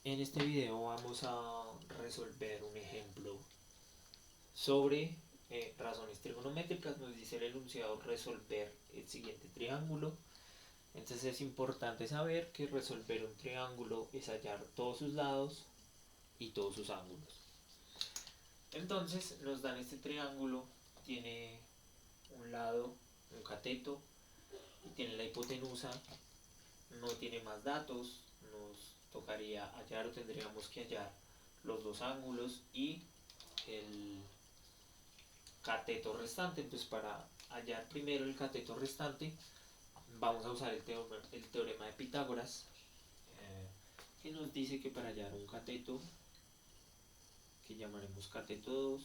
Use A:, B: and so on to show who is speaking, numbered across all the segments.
A: En este video vamos a resolver un ejemplo sobre razones trigonométricas. Nos dice el enunciado resolver el siguiente triángulo. Entonces es importante saber que resolver un triángulo es hallar todos sus lados y todos sus ángulos. Entonces nos dan este triángulo, tiene un lado, un cateto, y tiene la hipotenusa, no tiene más datos, nos tocaría hallar o tendríamos que hallar los dos ángulos y el cateto restante. Entonces para hallar primero el cateto restante vamos a usar el teorema de Pitágoras, que nos dice que para hallar un cateto, que llamaremos cateto 2,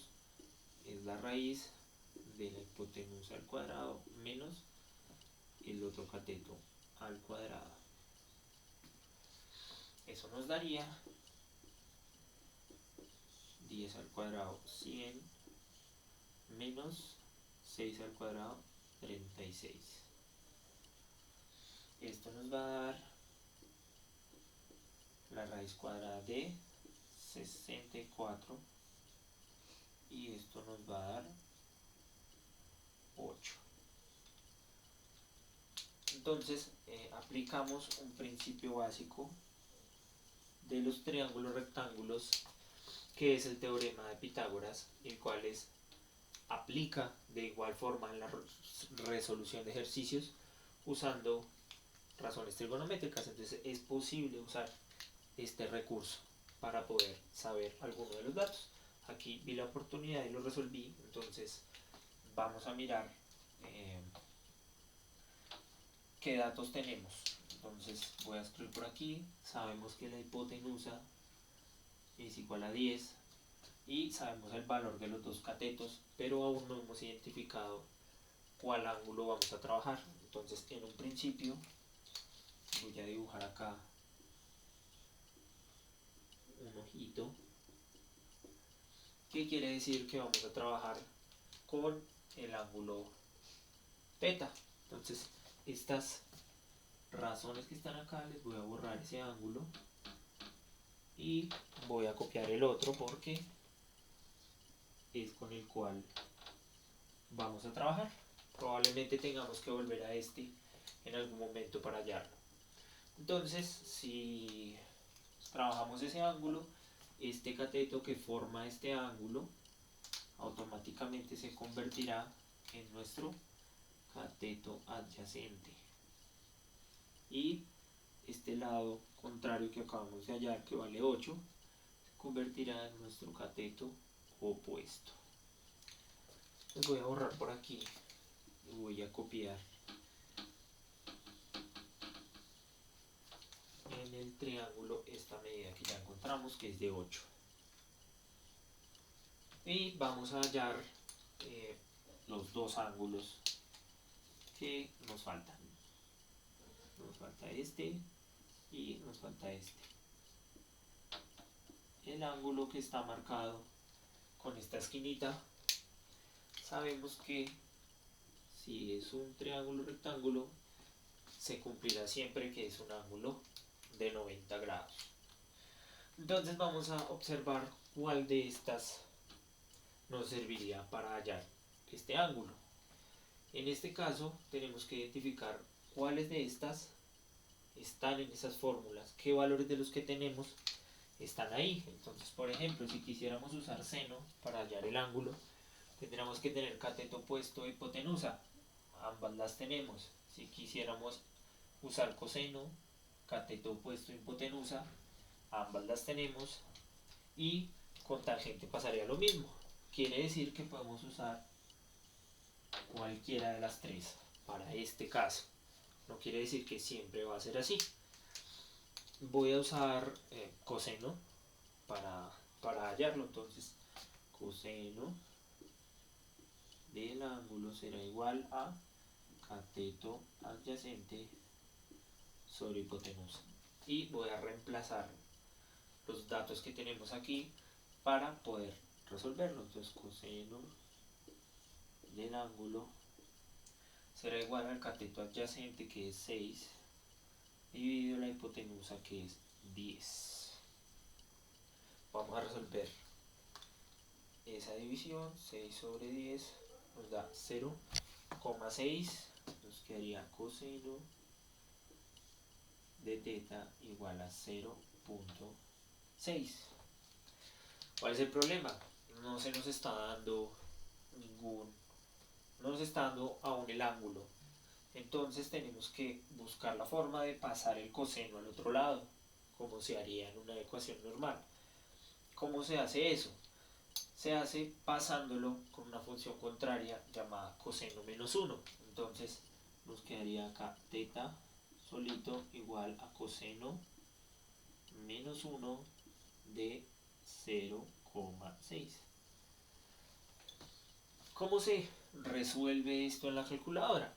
A: es la raíz de la hipotenusa al cuadrado menos el otro cateto al cuadrado. Eso nos daría 10 al cuadrado 100 menos 6 al cuadrado 36. Esto nos va a dar la raíz cuadrada de 64 y esto nos va a dar 8. Entonces aplicamos un principio básico de los triángulos rectángulos, que es el teorema de Pitágoras, el cual aplica de igual forma en la resolución de ejercicios usando razones trigonométricas. Entonces es posible usar este recurso para poder saber alguno de los datos. Aquí vi la oportunidad y lo resolví. Entonces vamos a mirar qué datos tenemos. Entonces voy a escribir por aquí. Sabemos que la hipotenusa es igual a 10 y sabemos el valor de los dos catetos, pero aún no hemos identificado cuál ángulo vamos a trabajar. Entonces en un principio voy a dibujar acá un ojito, que quiere decir que vamos a trabajar con el ángulo teta. Entonces estas razones que están acá, les voy a borrar ese ángulo y voy a copiar el otro porque es con el cual vamos a trabajar. Probablemente tengamos que volver a este en algún momento para hallarlo. Entonces si trabajamos ese ángulo, este cateto que forma este ángulo automáticamente se convertirá en nuestro cateto adyacente, y este lado contrario que acabamos de hallar, que vale 8, se convertirá en nuestro cateto opuesto. Les voy a borrar por aquí y voy a copiar en el triángulo esta medida que ya encontramos, que es de 8. Y vamos a hallar los dos ángulos que nos faltan. Nos falta este y nos falta este. El ángulo que está marcado con esta esquinita, sabemos que si es un triángulo rectángulo se cumplirá siempre que es un ángulo de 90 grados. Entonces vamos a observar cuál de estas nos serviría para hallar este ángulo. En este caso tenemos que identificar cuáles de estas están en esas fórmulas, qué valores de los que tenemos están ahí. Entonces, por ejemplo, si quisiéramos usar seno para hallar el ángulo, tendríamos que tener cateto opuesto e hipotenusa. Ambas las tenemos. Si quisiéramos usar coseno, cateto opuesto e hipotenusa, ambas las tenemos. Y con tangente pasaría lo mismo. Quiere decir que podemos usar cualquiera de las tres para este caso. No quiere decir que siempre va a ser así. Voy a usar coseno para hallarlo. Entonces coseno del ángulo será igual a cateto adyacente sobre hipotenusa. Y voy a reemplazar los datos que tenemos aquí para poder resolverlo. Entonces coseno del ángulo será igual al cateto adyacente, que es 6, dividido la hipotenusa, que es 10. resolver esa división. 6 sobre 10 nos da 0,6. Nos quedaría coseno de teta igual a 0,6. ¿Cuál es el problema? No se nos está dando no nos está dando aún el ángulo. Entonces tenemos que buscar la forma de pasar el coseno al otro lado, como se haría en una ecuación normal. ¿Cómo se hace eso? Se hace pasándolo con una función contraria llamada coseno menos 1. Entonces nos quedaría acá teta solito igual a coseno menos 1 de 0,6. ¿Cómo se resuelve esto en la calculadora?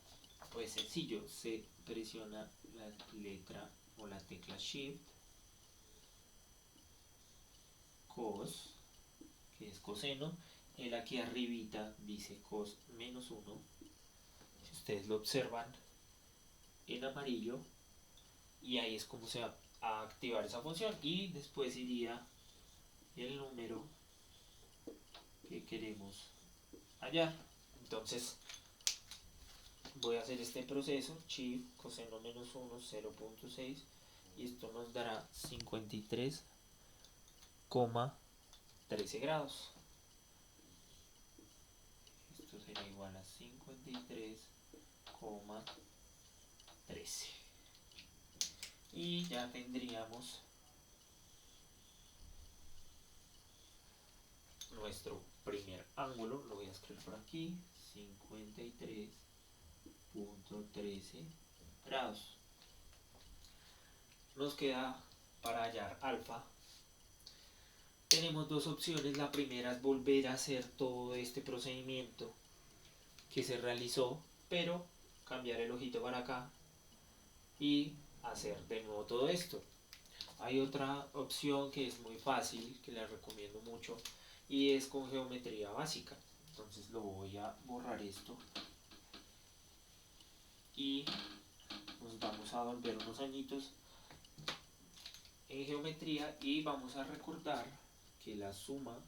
A: Pues sencillo, se presiona la letra o la tecla Shift, cos, que es coseno, el aquí arribita dice cos menos 1, si ustedes lo observan en amarillo, y ahí es como se va a activar esa función, y después iría el número que queremos hallar. Entonces voy a hacer este proceso, Shift, coseno menos 1, 0,6, y esto nos dará 53,13 grados. Esto será igual a 53,13. Y ya tendríamos nuestro primer ángulo. Lo voy a escribir por aquí, 53,13 grados. Nos queda para hallar alfa. Tenemos dos opciones. La primera es volver a hacer todo este procedimiento que se realizó, pero cambiar el ojito para acá y hacer de nuevo todo esto. Hay otra opción que es muy fácil, que les recomiendo mucho, y es con geometría básica. Entonces lo voy a borrar esto y nos vamos a volver unos añitos en geometría y vamos a recordar que la suma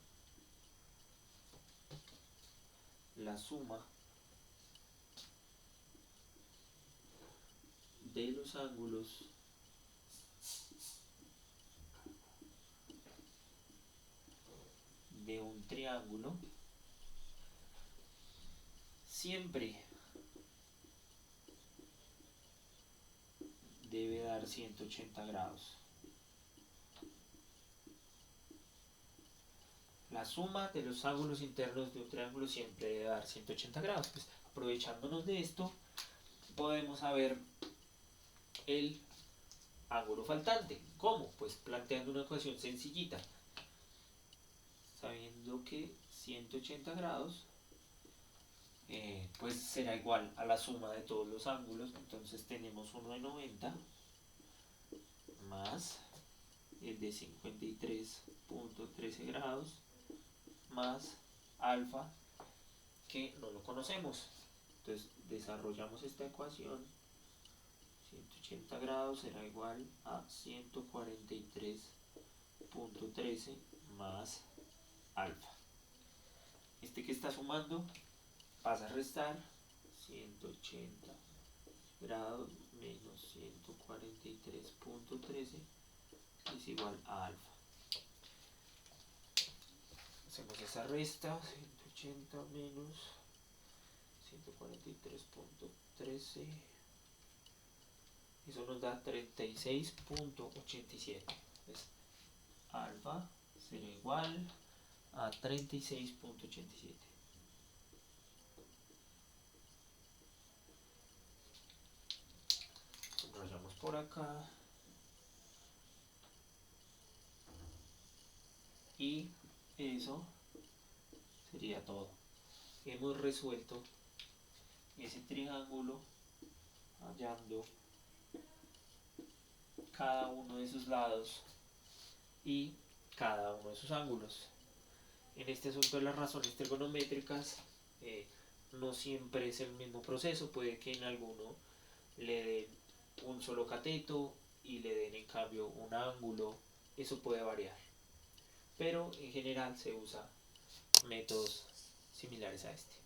A: de los ángulos de un triángulo siempre debe dar 180 grados. La suma de los ángulos internos de un triángulo siempre debe dar 180 grados. Pues, aprovechándonos de esto, podemos saber el ángulo faltante. ¿Cómo? Pues planteando una ecuación sencillita. Sabiendo que 180 grados pues será igual a la suma de todos los ángulos. Entonces tenemos uno de 90 más el de 53,13 grados más alfa, que no lo conocemos. Entonces desarrollamos esta ecuación. 180 grados será igual a 143,13 más alfa. Este que está sumando pasa a restar. 180 grados menos 143,13 es igual a alfa. Hacemos esa resta. 180 menos 143,13, eso nos da 36,87. Entonces alfa será igual a 36,87. Subrayamos por acá y eso sería todo. Hemos resuelto ese triángulo hallando cada uno de sus lados y cada uno de sus ángulos. En este asunto de las razones trigonométricas no siempre es el mismo proceso. Puede que en alguno le den un solo cateto y le den en cambio un ángulo. Eso puede variar. pero en general se usa métodos similares a este.